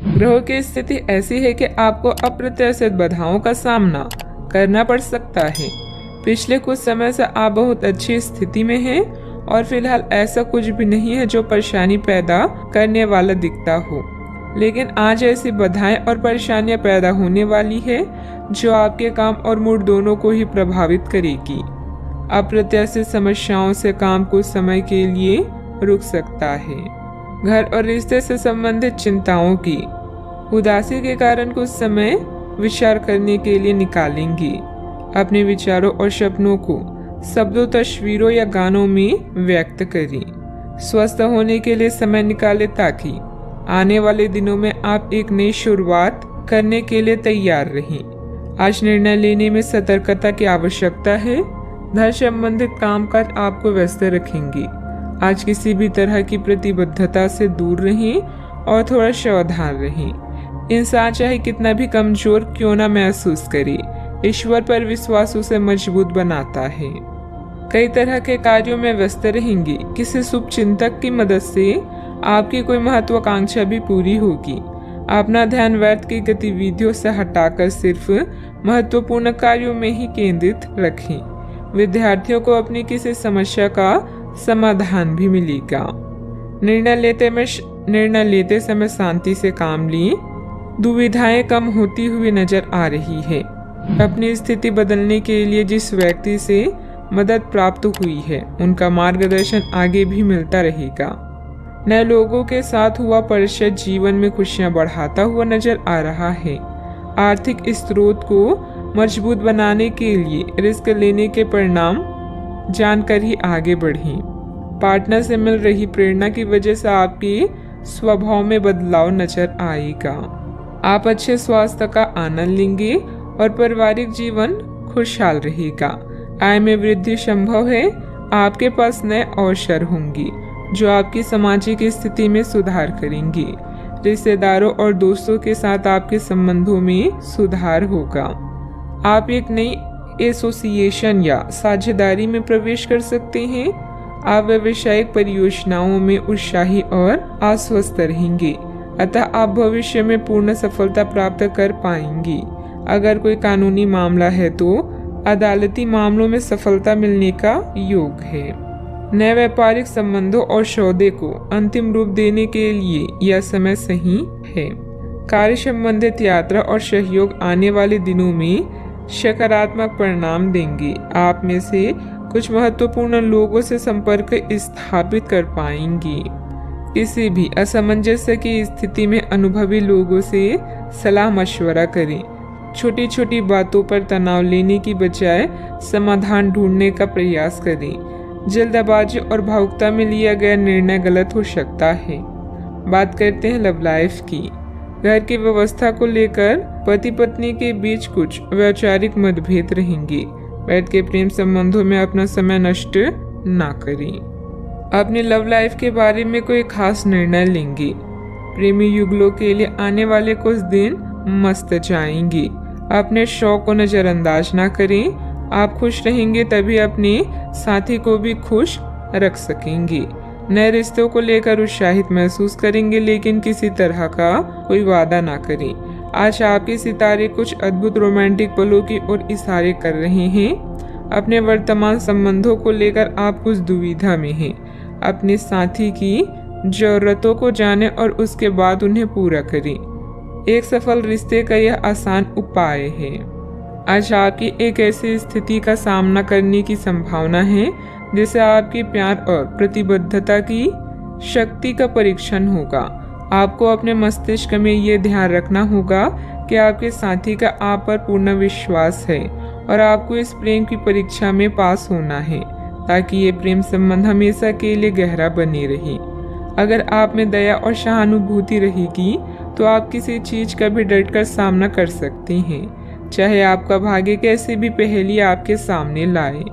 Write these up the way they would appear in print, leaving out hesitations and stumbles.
ग्रहों की स्थिति ऐसी है कि आपको अप्रत्याशित बाधाओं का सामना करना पड़ सकता है। पिछले कुछ समय से आप बहुत अच्छी स्थिति में हैं और फिलहाल ऐसा कुछ भी नहीं है जो परेशानी पैदा करने वाला दिखता हो, लेकिन आज ऐसी बाधाएं और परेशानियां पैदा होने वाली है जो आपके काम और मूड दोनों को ही प्रभावित करेगी। अप्रत्याशित समस्याओं से काम कुछ समय के लिए रुक सकता है। घर और रिश्ते से संबंधित चिंताओं की उदासी के कारण कुछ समय विचार करने के लिए निकालेंगे। अपने विचारों और सपनों को शब्दों, तस्वीरों या गानों में व्यक्त करें। स्वस्थ होने के लिए समय निकालें ताकि आने वाले दिनों में आप एक नई शुरुआत करने के लिए तैयार रहें। आज निर्णय लेने में सतर्कता की आवश्यकता है। धन संबंधित कामकाज आपको व्यस्त रखेंगे। आज किसी भी तरह की प्रतिबद्धता से दूर रहें और थोड़ा सावधान रहें। इंसान चाहे कितना भी कमजोर क्यों ना महसूस करे, ईश्वर पर विश्वास उसे मजबूत बनाता है। कई तरह के कार्यों में व्यस्त रहेंगे। किसी शुभ चिंतक की मदद से आपकी कोई महत्वाकांक्षा भी पूरी होगी। अपना ध्यान व्यर्थ की गतिविधियों से हटाकर सिर्फ महत्वपूर्ण कार्यों में ही केंद्रित रखें। विद्यार्थियों को अपनी किसी समस्या का समाधान भी मिलेगा। निर्णय लेते समय शांति से काम लिए। दुविधाएं कम होती हुई नजर आ रही है। अपनी स्थिति बदलने के लिए जिस व्यक्ति से मदद प्राप्त हुई है उनका मार्गदर्शन आगे भी मिलता रहेगा। नए लोगों के साथ हुआ परिचय जीवन में खुशियां बढ़ाता हुआ नजर आ रहा है। आर्थिक स्रोत को मजबूत बनाने के लिए रिस्क लेने के परिणाम जानकर ही आगे बढ़ें। पार्टनर से मिल रही प्रेरणा की वजह से आपके स्वभाव में बदलाव नजर आएगा। आप अच्छे स्वास्थ्य का आनंद लेंगे और पारिवारिक जीवन खुशहाल रहेगा। आय में वृद्धि संभव है। आपके पास नए अवसर होंगे जो आपकी सामाजिक स्थिति में सुधार करेंगे। रिश्तेदारों और दोस्तों के साथ आपके संबंधों में सुधार होगा। आप एक नई एसोसिएशन या साझेदारी में प्रवेश कर सकते हैं। आप व्यावसायिक परियोजनाओं में उत्साही और आश्वस्त रहेंगे, अतः आप भविष्य में पूर्ण सफलता प्राप्त कर पाएंगे। अगर कोई कानूनी मामला है तो अदालती मामलों में सफलता मिलने का योग है। नए व्यापारिक संबंधों और सौदे को अंतिम रूप देने के लिए यह समय सही है। कार्य संबंधित यात्रा और सहयोग आने वाले दिनों में सकारात्मक परिणाम देंगे। आप में से कुछ महत्वपूर्ण लोगों से संपर्क स्थापित कर पाएंगे। किसी भी असमंजस्य की स्थिति में अनुभवी लोगों से सलाह मशवरा करें। छोटी छोटी बातों पर तनाव लेने की बजाय समाधान ढूंढने का प्रयास करें। जल्दबाजी और भावुकता में लिया गया निर्णय गलत हो सकता है। बात करते हैं लव लाइफ की। घर की व्यवस्था को लेकर पति पत्नी के बीच कुछ वैचारिक मतभेद रहेंगे। बैठ के प्रेम संबंधों में अपना समय नष्ट ना करें। अपनी लव लाइफ के बारे में कोई खास निर्णय लेंगे। प्रेमी युगलों के लिए आने वाले कुछ दिन मस्त जाएंगे। अपने शौक को नजरअंदाज ना करें। आप खुश रहेंगे तभी अपने साथी को भी खुश रख सकेंगे। नए रिश्तों को लेकर उत्साहित महसूस करेंगे, लेकिन किसी तरह का कोई वादा ना करें। आज आपके सितारे कुछ अद्भुत रोमांटिक पलों की ओर इशारे कर रहे हैं। अपने वर्तमान संबंधों को लेकर आप कुछ दुविधा में हैं। अपने साथी की जरूरतों को जानें और उसके बाद उन्हें पूरा करें। एक सफल रिश्ते का यह आसान उपाय है। आज आपकी एक ऐसी स्थिति का सामना करने की संभावना है जिससे आपकी प्यार और प्रतिबद्धता की शक्ति का परीक्षण होगा। आपको अपने मस्तिष्क में ये ध्यान रखना होगा कि आपके साथी का आप पर पूर्ण विश्वास है और आपको इस प्रेम की परीक्षा में पास होना है ताकि ये प्रेम संबंध हमेशा के लिए गहरा बने रहे। अगर आप में दया और सहानुभूति रहेगी तो आप किसी चीज का भी डटकर सामना कर सकते हैं, चाहे आपका भाग्य कैसे भी पहेली आपके सामने लाए।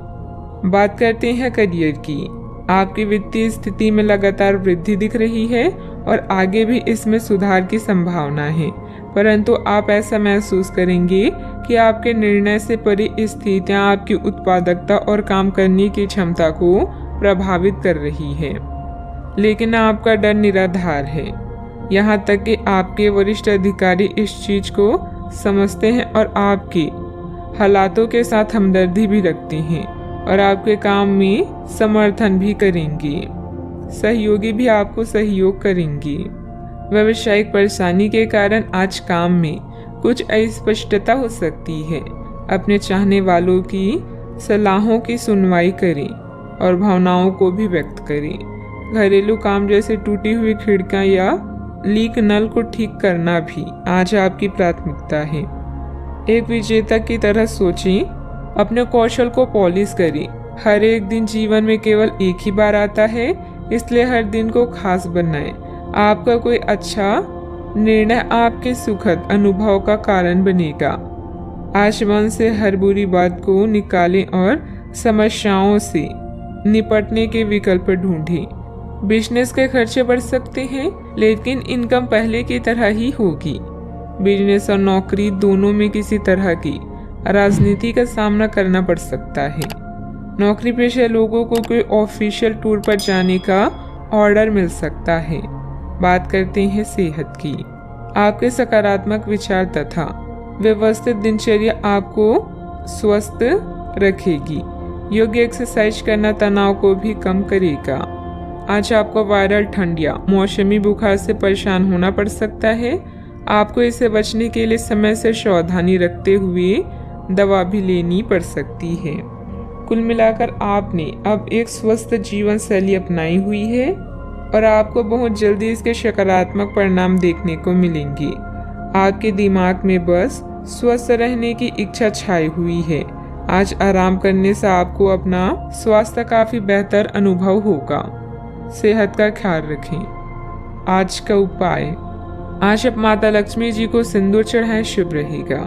बात करते हैं करियर की। आपकी वित्तीय स्थिति में लगातार वृद्धि दिख रही है और आगे भी इसमें सुधार की संभावना है, परंतु आप ऐसा महसूस करेंगे कि आपके निर्णय से परे स्थितियां आपकी उत्पादकता और काम करने की क्षमता को प्रभावित कर रही है, लेकिन आपका डर निराधार है। यहाँ तक कि आपके वरिष्ठ अधिकारी इस चीज को समझते हैं और आपके हालातों के साथ हमदर्दी भी रखते हैं और आपके काम में समर्थन भी करेंगे। सहयोगी भी आपको सहयोग करेंगे। व्यावसायिक परेशानी के कारण आज काम में कुछ अस्पष्टता हो सकती है। अपने चाहने वालों की सलाहों की सुनवाई करें और भावनाओं को भी व्यक्त करें। घरेलू काम जैसे टूटी हुई खिड़कियां या लीक नल को ठीक करना भी आज आपकी प्राथमिकता है। एक विजेता की तरह सोचें, अपने कौशल को पॉलिश करें। हर एक दिन जीवन में केवल एक ही बार आता है, इसलिए हर दिन को खास बनाएं। आपका कोई अच्छा निर्णय आपके सुखद अनुभव का कारण बनेगा। आज मन से हर बुरी बात को निकालें और समस्याओं से निपटने के विकल्प ढूंढें। बिजनेस के खर्चे बढ़ सकते हैं, लेकिन इनकम पहले की तरह ही होगी। बिजनेस और नौकरी दोनों में किसी तरह की राजनीति का सामना करना पड़ सकता है। नौकरी पेशा लोगों को कोई ऑफिशियल टूर पर जाने का ऑर्डर मिल सकता है। बात करते हैं सेहत की। आपके सकारात्मक विचार तथा व्यवस्थित दिनचर्या आपको स्वस्थ रखेगी। योग्य एक्सरसाइज करना तनाव को भी कम करेगा। आज आपको वायरल ठंड या मौसमी बुखार से परेशान होना पड़ सकता है। आपको इससे बचने के लिए समय से सावधानी रखते हुए दवा भी लेनी पड़ सकती है। कुल मिलाकर आपने अब एक स्वस्थ जीवन शैली अपनाई हुई है और आपको बहुत जल्दी इसके सकारात्मक परिणाम देखने को मिलेंगे। आपके दिमाग में बस स्वस्थ रहने की इच्छा छाई हुई है। आज आराम करने से आपको अपना स्वास्थ्य काफी बेहतर अनुभव होगा। सेहत का ख्याल रखें। आज का उपाय, आज आप माता लक्ष्मी जी को सिंदूर चढ़ाएं, शुभ रहेगा।